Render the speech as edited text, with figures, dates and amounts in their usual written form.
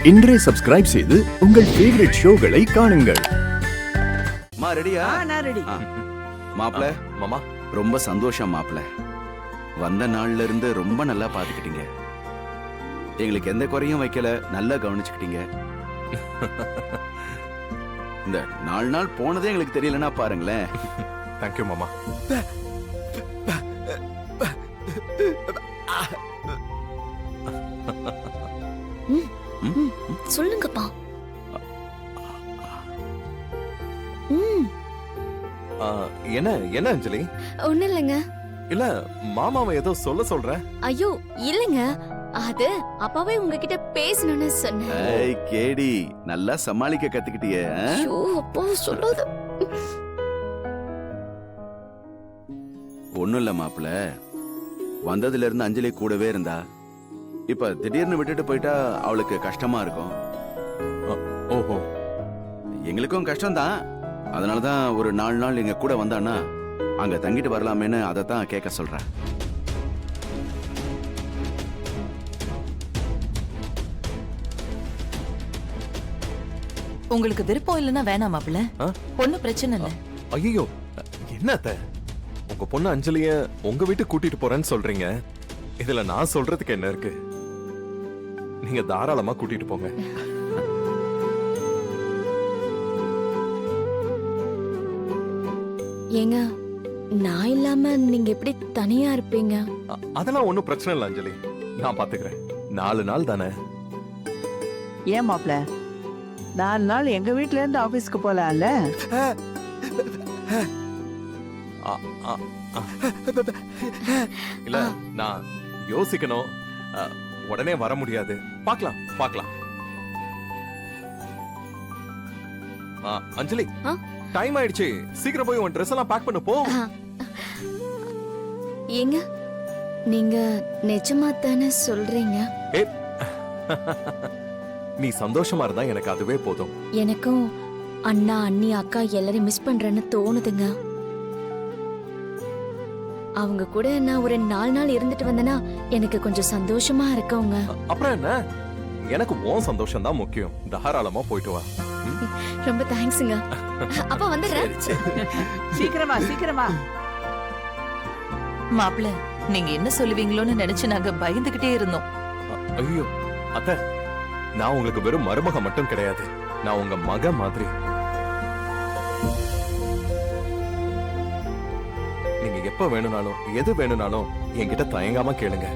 இன்றே சப்ஸ்கிரைப் செய்து உங்கள் ஃபேவரட் ஷோகளை காணுங்கள். ரெடியா? நான் ரெடி. மாப்ள மாமா ரொம்ப சந்தோஷம் மாப்ள. வந்த நாள்ல இருந்து ரொம்ப நல்லா பாத்துக்கிட்டீங்க. எங்களுக்கு எந்த குறையும் வைக்கல, நல்லா கவனிச்சுக்கிட்டீங்க. இந்த 4 நாள் போனதே எங்களுக்கு தெரியலன்னா பாருங்களேன். தேங்க்யூ மாமா. சொல்லுங்கப்பா. என்ன என்ன அஞ்சலி? ஒண்ணு இல்லைங்க. இல்ல மாமாவை ஏதோ சொல்ற. ஐயோ இல்லைங்க, அது அப்பாவே உங்ககிட்ட பேசணும்னு சொன்னேன். ஏய் கேடி, நல்லா சமாளிக்க கத்துக்கிட்டியே. ஐயோ அப்பா சொல்லாத. ஒண்ணும் இல்ல மாப்ள, வந்ததுல இருந்து அஞ்சலி கூடவே இருந்தா. இப்ப திடீர்னு விட்டுட்டு போயிட்டா அவளுக்கு கஷ்டமா இருக்கும். ஓஹோ, எங்களுக்கும் கஷ்டம்தான். அதனாலதான் ஒரு 4 நாள் எங்க கூட வந்தான்னா அங்க தங்கிட்டு வரலாமேன்னு அதைத்தான் கேட்க சொல்றேன். உங்களுக்கு விருப்பம் இல்லைன்னா வேணாம் மாப்பிள்ள, ஒன்னும் பிரச்சனை இல்ல. ஐயோ என்னத்த, உங்க பொண்ணு அஞ்சலிய உங்க வீட்டுக்கு கூட்டிட்டு போறேன்னு சொல்றீங்க. இதுல நான் சொல்றதுக்கு என்ன இருக்கு? நீங்க தாராளமா கூட்டிட்டு போங்க. ஏங்க, நான் இல்லாம நீங்க எப்படி தனியா இருப்பீங்க? அதெல்லாம் ஒண்ணும் பிரச்சனை இல்ல அஞ்சலி, நான் பாத்துக்கிறேன். 4 நாள் தானே. ஏன் மாப்ள, 4 நாள் எங்க வீட்ல இருந்து ஆபீஸ்க்கு போலாம்ல? இல்ல நான் யோசிக்கணும், உடனே வர முடியாது. பார்க்கலாம் பார்க்கலாம். அஞ்சலி டைம் ஆயிடுச்சு, சீக்கிரம் போய் உன் ட்ரெஸ் எல்லாம் பேக் பண்ணு போ. ஏங்க, நீங்க நிஜமா தானே சொல்றீங்க? நீ சந்தோஷமா இருந்தா எனக்கு அதுவே போதும். எனக்கும் அண்ணா அண்ணி அக்கா எல்லாரையும் மிஸ் பண்றேன்னு தோணுதுங்க. அவங்க கூட நான் ஒரு 4 நாள் இருந்துட்டு வந்தேன்னா எனக்கு கொஞ்சம் சந்தோஷமா இருக்குங்க. அப்புறம் என்ன, எனக்கு உன் சந்தோஷம் தான் முக்கியம். தாராளமா போயிட்டு வா. ரொம்ப தேங்க்ஸ்ங்க. அப்பா வந்துடுறேன். சீக்கிரமா சீக்கிரமா. மாப்பிள்ள, நீங்க என்ன சொல்லுவீங்களோன்னு நினைச்சு நாங்க பயந்துகிட்டே இருந்தோம். ஐயோ அத்தை, நான் உங்களுக்கு வெறும் மருமக மட்டும் கிடையாது, நான் உங்க மக மாதிரி. நீங்க எப்ப வேணும்னாலும் எது வேணும்னாலும் என்கிட்ட தயங்காம கேளுங்க.